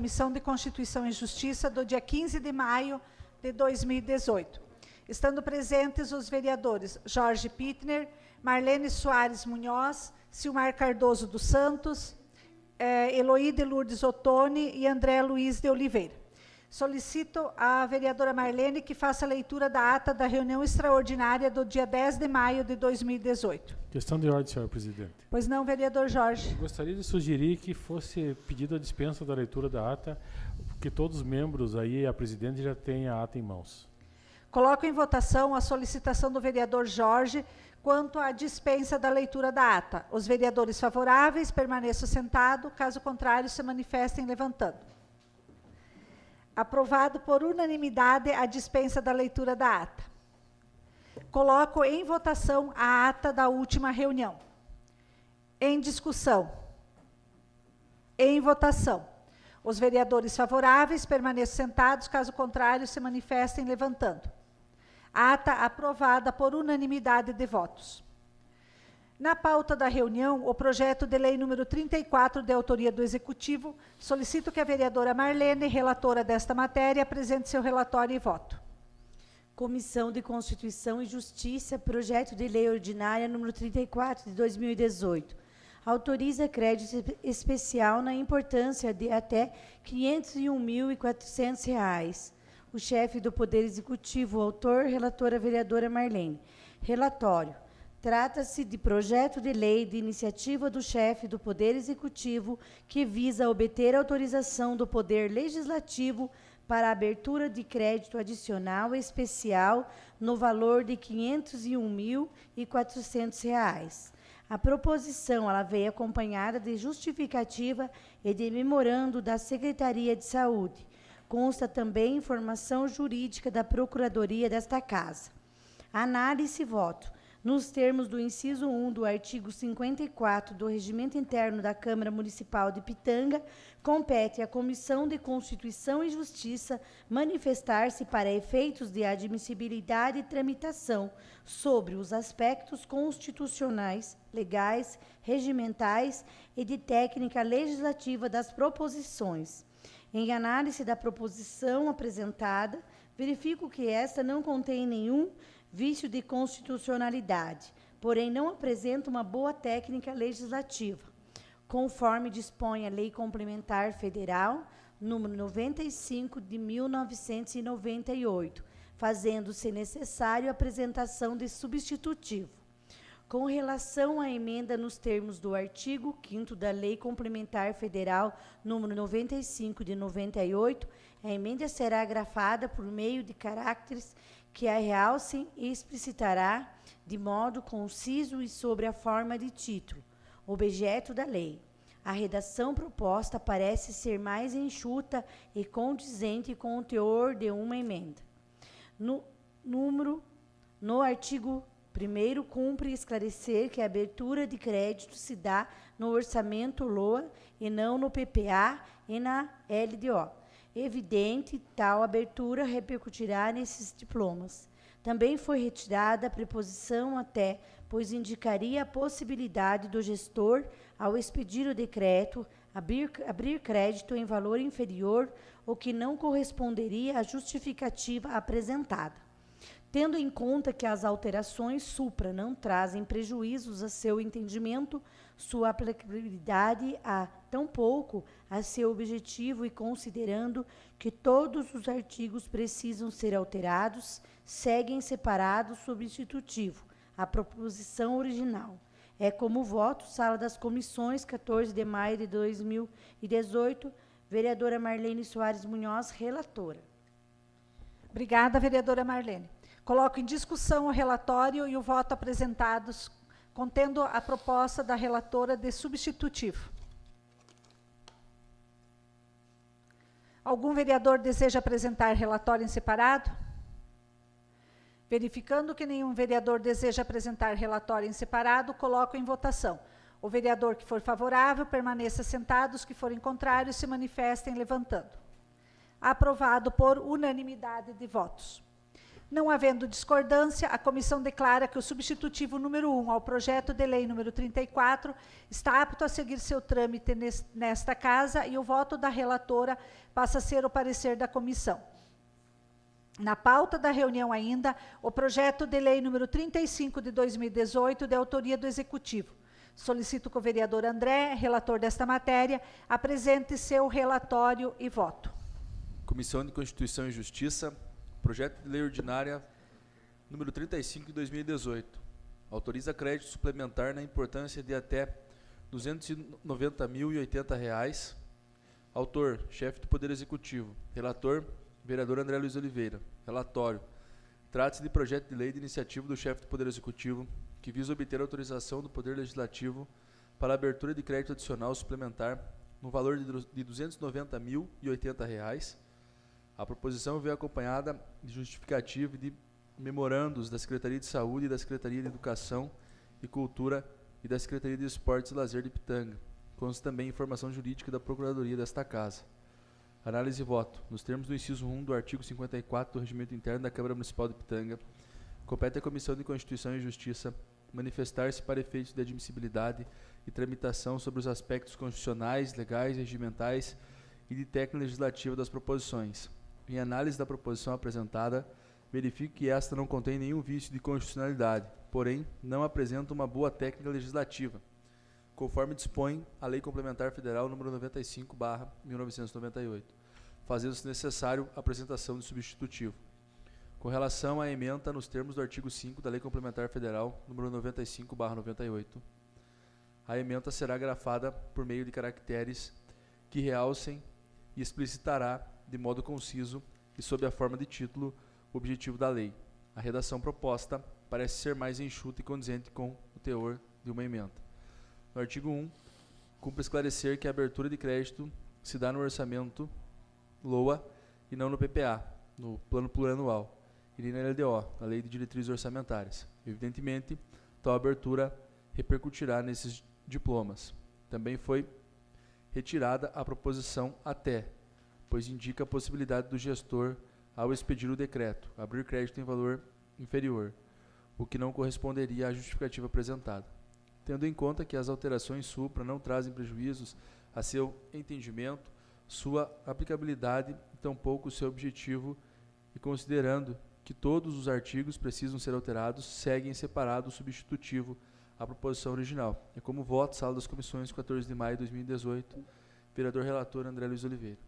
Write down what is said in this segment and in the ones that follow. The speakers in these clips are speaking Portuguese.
Comissão de Constituição e Justiça do dia 15 de maio de 2018. Estando presentes os vereadores Jorge Pittner, Marlene Soares Munhoz, Silmar Cardoso dos Santos, Eloí de Lourdes Ottoni e André Luiz de Oliveira. Solicito à vereadora Marlene que faça a leitura da ata da reunião extraordinária do dia 10 de maio de 2018. Questão de ordem, senhor presidente. Pois não, vereador Jorge. Eu gostaria de sugerir que fosse pedido a dispensa da leitura da ata, porque todos os membros aí, a presidente já tem a ata em mãos. Coloco em votação a solicitação do vereador Jorge quanto à dispensa da leitura da ata. Os vereadores favoráveis permaneçam sentados, caso contrário, se manifestem levantando. Aprovado por unanimidade a dispensa da leitura da ata. Coloco em votação a ata da última reunião. Em discussão. Em votação. Os vereadores favoráveis permaneçam sentados, caso contrário, se manifestem levantando. Ata aprovada por unanimidade de votos. Na pauta da reunião, o projeto de lei número 34, de autoria do Executivo, solicito que a vereadora Marlene, relatora desta matéria, apresente seu relatório e voto. Comissão de Constituição e Justiça, projeto de lei ordinária número 34 de 2018. Autoriza crédito especial na importância de até R$ 501.400. O chefe do Poder Executivo, autor, relatora vereadora Marlene. Relatório. Trata-se de projeto de lei de iniciativa do chefe do Poder Executivo que visa obter autorização do Poder Legislativo para a abertura de crédito adicional especial no valor de R$ 501.400. A proposição ela veio acompanhada de justificativa e de memorando da Secretaria de Saúde. Consta também informação jurídica da Procuradoria desta Casa. Análise e voto. Nos termos do inciso 1 do artigo 54 do Regimento Interno da Câmara Municipal de Pitanga, compete à Comissão de Constituição e Justiça manifestar-se para efeitos de admissibilidade e tramitação sobre os aspectos constitucionais, legais, regimentais e de técnica legislativa das proposições. Em análise da proposição apresentada, verifico que esta não contém nenhum vício de constitucionalidade, porém não apresenta uma boa técnica legislativa, conforme dispõe a Lei Complementar Federal, número 95 de 1998, fazendo-se necessário a apresentação de substitutivo. Com relação à emenda nos termos do artigo 5º da Lei Complementar Federal, número 95 de 98, a emenda será agrafada por meio de caracteres que a realcem e explicitará de modo conciso e sobre a forma de título, objeto da lei. A redação proposta parece ser mais enxuta e condizente com o teor de uma emenda. No artigo 1º, cumpre esclarecer que a abertura de crédito se dá no orçamento LOA e não no PPA e na LDO. Evidente, tal abertura repercutirá nesses diplomas. Também foi retirada a preposição até, pois indicaria a possibilidade do gestor, ao expedir o decreto, abrir crédito em valor inferior, o que não corresponderia à justificativa apresentada. Tendo em conta que as alterações supra não trazem prejuízos a seu entendimento, sua aplicabilidade a tampouco a seu objetivo e considerando que todos os artigos precisam ser alterados, seguem separados substitutivo, a proposição original. É como voto, Sala das Comissões, 14 de maio de 2018, vereadora Marlene Soares Munhoz, relatora. Obrigada, vereadora Marlene. Coloco em discussão o relatório e o voto apresentados, contendo a proposta da relatora de substitutivo. Algum vereador deseja apresentar relatório em separado? Verificando que nenhum vereador deseja apresentar relatório em separado, coloco em votação. O vereador que for favorável, permaneça sentado, os que forem contrários, se manifestem levantando. Aprovado por unanimidade de votos. Não havendo discordância, a comissão declara que o substitutivo número 1 ao projeto de lei número 34 está apto a seguir seu trâmite nesta casa e o voto da relatora passa a ser o parecer da comissão. Na pauta da reunião ainda, o projeto de lei número 35 de 2018, de autoria do Executivo. Solicito que o vereador André, relator desta matéria, apresente seu relatório e voto. Comissão de Constituição e Justiça, projeto de lei ordinária número 35 de 2018. Autoriza crédito suplementar na importância de até R$ 290.080. Autor, chefe do Poder Executivo. Relator, vereador André Luiz Oliveira. Relatório. Trata-se de projeto de lei de iniciativa do chefe do Poder Executivo que visa obter autorização do Poder Legislativo para a abertura de crédito adicional suplementar no valor de R$ 290.080. A proposição veio acompanhada de justificativa e de memorandos da Secretaria de Saúde e da Secretaria de Educação e Cultura e da Secretaria de Esportes e Lazer de Pitanga. Consta também informação jurídica da Procuradoria desta Casa. Análise e voto. Nos termos do inciso 1 do artigo 54 do Regimento Interno da Câmara Municipal de Pitanga, compete à Comissão de Constituição e Justiça manifestar-se para efeitos de admissibilidade e tramitação sobre os aspectos constitucionais, legais, regimentais e de técnica legislativa das proposições. Em análise da proposição apresentada, verifique que esta não contém nenhum vício de constitucionalidade, porém, não apresenta uma boa técnica legislativa, conforme dispõe a Lei Complementar Federal nº 95/1998, fazendo-se necessário a apresentação de substitutivo. Com relação à ementa nos termos do artigo 5 da Lei Complementar Federal nº 95/98, a ementa será grafada por meio de caracteres que realcem e explicitará de modo conciso e sob a forma de título o objetivo da lei. A redação proposta parece ser mais enxuta e condizente com o teor de uma ementa. No artigo 1, cumpre esclarecer que a abertura de crédito se dá no orçamento LOA e não no PPA, no Plano Plurianual, e nem na LDO, a Lei de Diretrizes Orçamentárias. Evidentemente, tal abertura repercutirá nesses diplomas. Também foi retirada a proposição até, pois indica a possibilidade do gestor, ao expedir o decreto, abrir crédito em valor inferior, o que não corresponderia à justificativa apresentada. Tendo em conta que as alterações supra não trazem prejuízos a seu entendimento, sua aplicabilidade e tampouco o seu objetivo, e considerando que todos os artigos precisam ser alterados, seguem separado o substitutivo à proposição original. É como voto, sala das comissões, 14 de maio de 2018, vereador relator André Luiz Oliveira.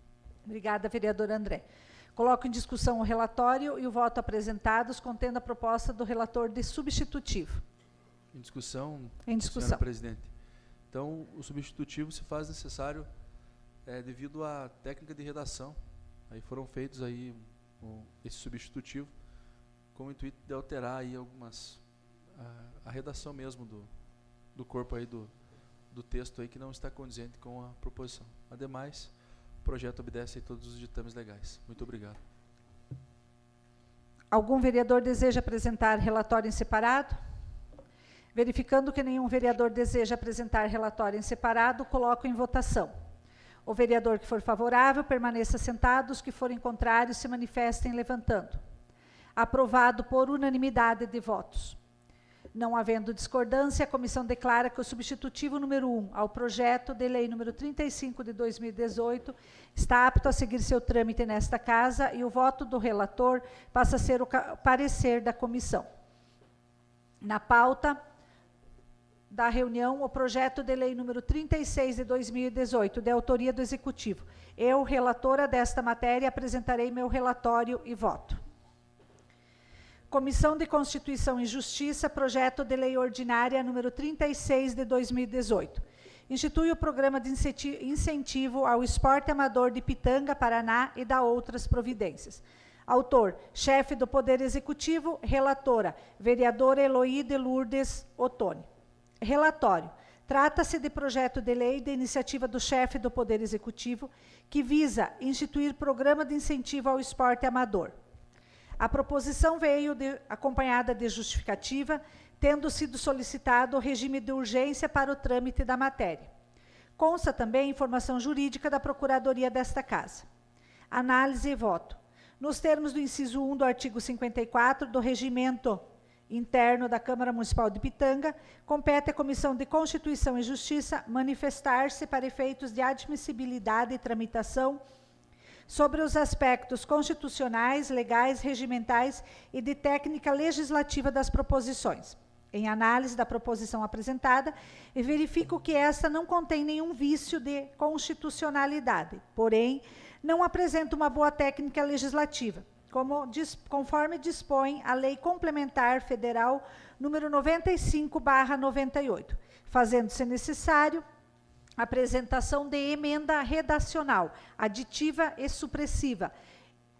Obrigada, vereador André. Coloco em discussão o relatório e o voto apresentados, contendo a proposta do relator de substitutivo. Em discussão, Em discussão. senhora presidente. Então, o substitutivo se faz necessário devido à técnica de redação. Aí foram feitos aí esse substitutivo com o intuito de alterar aí algumas a redação mesmo do corpo aí do texto aí que não está condizente com a proposição. Ademais, o projeto obedece a todos os ditames legais. Muito obrigado. Algum vereador deseja apresentar relatório em separado? Verificando que nenhum vereador deseja apresentar relatório em separado, coloco em votação. O vereador que for favorável, permaneça sentado. Os que forem contrários, se manifestem levantando. Aprovado por unanimidade de votos. Não havendo discordância, a comissão declara que o substitutivo número 1 ao projeto de lei número 35 de 2018 está apto a seguir seu trâmite nesta casa e o voto do relator passa a ser o parecer da comissão. Na pauta da reunião, o projeto de lei número 36 de 2018, de autoria do Executivo. Eu, relatora desta matéria, apresentarei meu relatório e voto. Comissão de Constituição e Justiça, projeto de lei ordinária número 36 de 2018. Institui o programa de incentivo ao esporte amador de Pitanga, Paraná e dá outras providências. Autor, chefe do Poder Executivo, relatora, vereadora Eloí de Lourdes Ottoni. Relatório. Trata-se de projeto de lei de iniciativa do chefe do Poder Executivo que visa instituir programa de incentivo ao esporte amador. A proposição veio acompanhada de justificativa, tendo sido solicitado o regime de urgência para o trâmite da matéria. Consta também informação jurídica da Procuradoria desta Casa. Análise e voto. nos termos do inciso 1 do artigo 54 do Regimento Interno da Câmara Municipal de Pitanga, compete à Comissão de Constituição e Justiça manifestar-se para efeitos de admissibilidade e tramitação sobre os aspectos constitucionais, legais, regimentais e de técnica legislativa das proposições. Em análise da proposição apresentada, e verifico que esta não contém nenhum vício de constitucionalidade, porém, não apresenta uma boa técnica legislativa, conforme dispõe a Lei Complementar Federal número 95/98, fazendo-se necessário a apresentação de emenda redacional, aditiva e supressiva,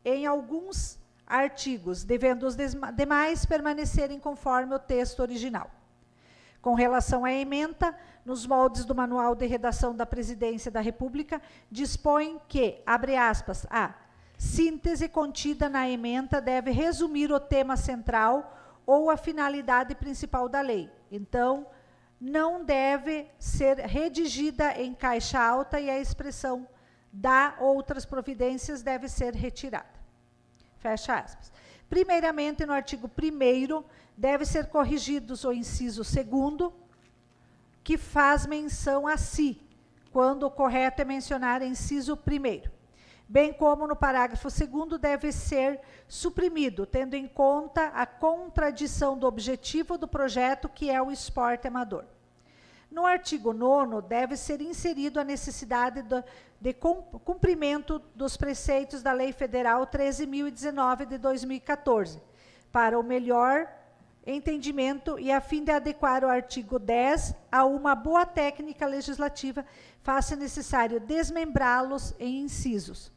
em alguns artigos, devendo os demais permanecerem conforme o texto original. Com relação à ementa, nos moldes do Manual de Redação da Presidência da República, dispõe que, abre aspas, a síntese contida na ementa deve resumir o tema central ou a finalidade principal da lei. Então, não deve ser redigida em caixa alta e a expressão "da outras providências" deve ser retirada. Fecha aspas. Primeiramente, no artigo 1º, deve ser corrigidos o inciso 2º, que faz menção a si, quando o correto é mencionar inciso 1º. Bem como no parágrafo 2º deve ser suprimido, tendo em conta a contradição do objetivo do projeto, que é o esporte amador. No artigo 9º, deve ser inserido a necessidade de cumprimento dos preceitos da Lei Federal 13.019 de 2014, para o melhor entendimento e a fim de adequar o artigo 10 a uma boa técnica legislativa, faz-se necessário desmembrá-los em incisos.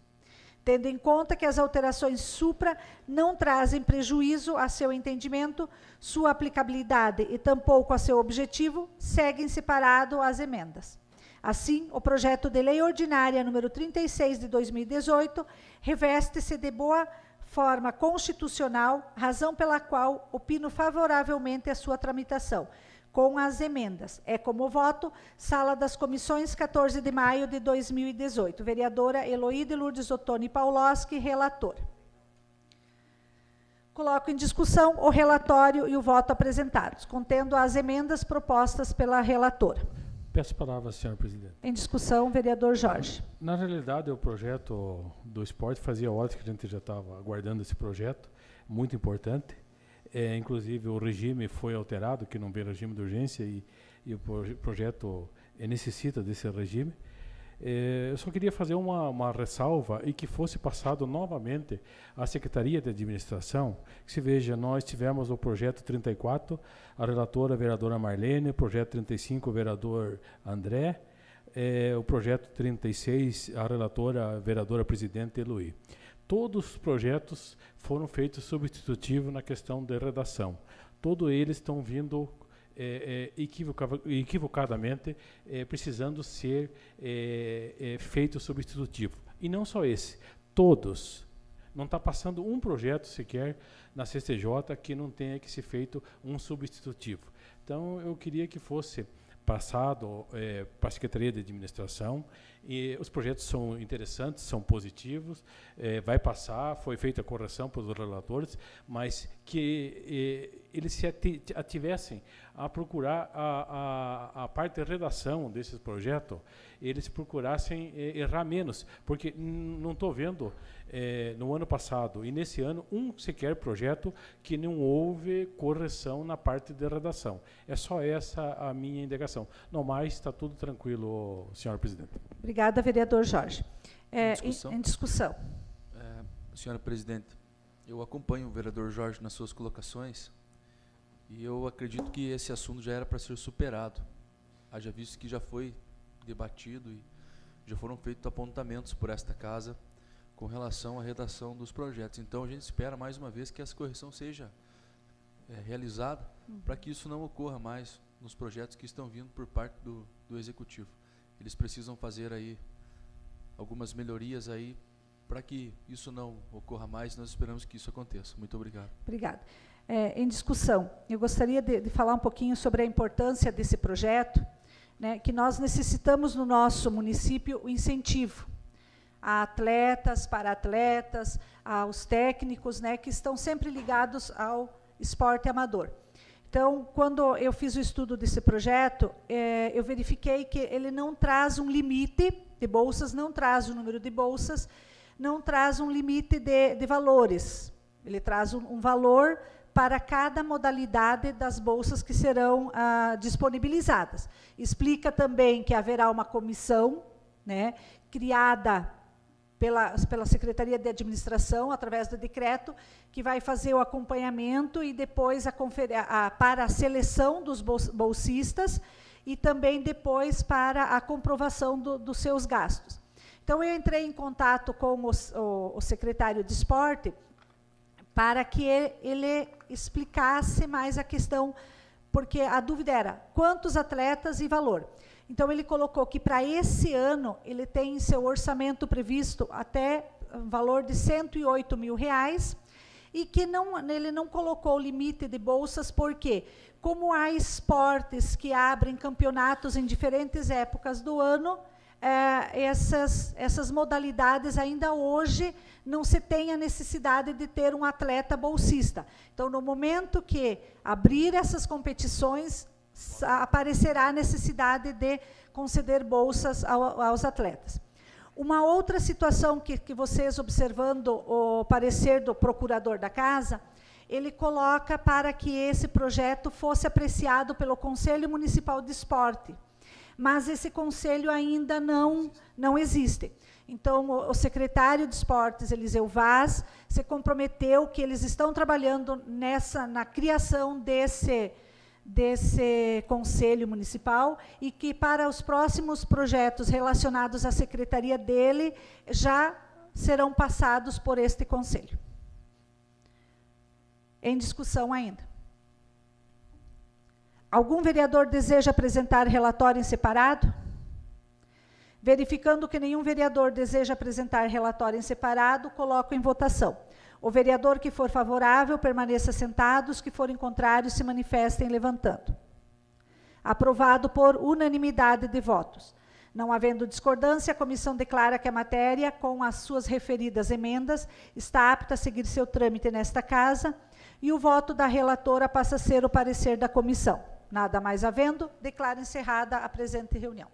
Tendo em conta que as alterações supra não trazem prejuízo a seu entendimento, sua aplicabilidade e tampouco a seu objetivo, seguem separado as emendas. Assim, o projeto de lei ordinária número 36 de 2018 reveste-se de boa forma constitucional, razão pela qual opino favoravelmente a sua tramitação, com as emendas. É como voto, Sala das Comissões, 14 de maio de 2018. Vereadora Eloíde Lourdes Ottoni Pauloski, relatora. Coloco em discussão o relatório e o voto apresentados, contendo as emendas propostas pela relatora. Peço a palavra, senhora presidente. Em discussão, vereador Jorge. Na realidade, o projeto do esporte fazia horas que a gente já estava aguardando esse projeto, muito importante. Inclusive, o regime foi alterado, que não vê regime de urgência, e o projeto necessita desse regime. Eu só queria fazer uma ressalva e que fosse passado novamente à Secretaria de Administração, que se veja, nós tivemos o projeto 34, a relatora, a vereadora Marlene, o projeto 35, o vereador André, o projeto 36, a relatora, a vereadora presidente Eloy. Todos os projetos foram feitos substitutivos na questão de redação. Todos eles estão vindo equivocadamente, precisando ser feito substitutivo. E não só esse, todos. Não está passando um projeto sequer na CCJ que não tenha que ser feito um substitutivo. Então, eu queria que fosse passado para a Secretaria de Administração, e os projetos são interessantes, são positivos, vai passar, foi feita a correção pelos relatores, mas que eles se ativessem a procurar a parte de redação desses projetos, eles procurassem errar menos, porque não estou vendo no ano passado e nesse ano sequer projeto que não houve correção na parte de redação. É só essa a minha indagação. No mais, está tudo tranquilo, senhora presidente. Obrigada, vereador Jorge. Em discussão. Senhora presidente, eu acompanho o vereador Jorge nas suas colocações e eu acredito que esse assunto já era para ser superado. Haja visto que já foi debatido e já foram feitos apontamentos por esta casa com relação à redação dos projetos. Então, a gente espera, mais uma vez, que essa correção seja realizada para que isso não ocorra mais nos projetos que estão vindo por parte do Executivo. Eles precisam fazer aí algumas melhorias aí para que isso não ocorra mais. Nós esperamos que isso aconteça. Muito obrigado. Obrigada. Em discussão, eu gostaria de falar um pouquinho sobre a importância desse projeto, né, que nós necessitamos no nosso município o incentivo a atletas, para-atletas, aos técnicos, né, que estão sempre ligados ao esporte amador. Então, quando eu fiz o estudo desse projeto, eu verifiquei que ele não traz um limite de bolsas, não traz o número de bolsas, não traz um limite de valores. Ele traz um valor para cada modalidade das bolsas que serão disponibilizadas. Explica também que haverá uma comissão, né, criada pela Secretaria de Administração, através do decreto, que vai fazer o acompanhamento e depois para a seleção dos bolsistas e também depois para a comprovação dos seus gastos. Então, eu entrei em contato com o secretário de Esporte para que ele explicasse mais a questão, porque a dúvida era quantos atletas e valor. Então, ele colocou que, para esse ano, ele tem em seu orçamento previsto até um valor de R$108 mil, e que ele não colocou limite de bolsas, porque, como há esportes que abrem campeonatos em diferentes épocas do ano, essas modalidades ainda hoje não se tem a necessidade de ter um atleta bolsista. Então, no momento que abrir essas competições, aparecerá a necessidade de conceder bolsas aos atletas. Uma outra situação que vocês, observando o parecer do procurador da Casa, ele coloca para que esse projeto fosse apreciado pelo Conselho Municipal de Esporte, mas esse conselho ainda não existe. Então, o secretário de Esportes, Eliseu Vaz, se comprometeu que eles estão trabalhando na criação desse Conselho Municipal, e que para os próximos projetos relacionados à secretaria dele já serão passados por este Conselho. Em discussão ainda. Algum vereador deseja apresentar relatório em separado? Verificando que nenhum vereador deseja apresentar relatório em separado, coloco em votação. O vereador que for favorável, permaneça sentado. Os que forem contrários, se manifestem levantando. Aprovado por unanimidade de votos. Não havendo discordância, a comissão declara que a matéria, com as suas referidas emendas, está apta a seguir seu trâmite nesta casa, e o voto da relatora passa a ser o parecer da comissão. Nada mais havendo, declaro encerrada a presente reunião.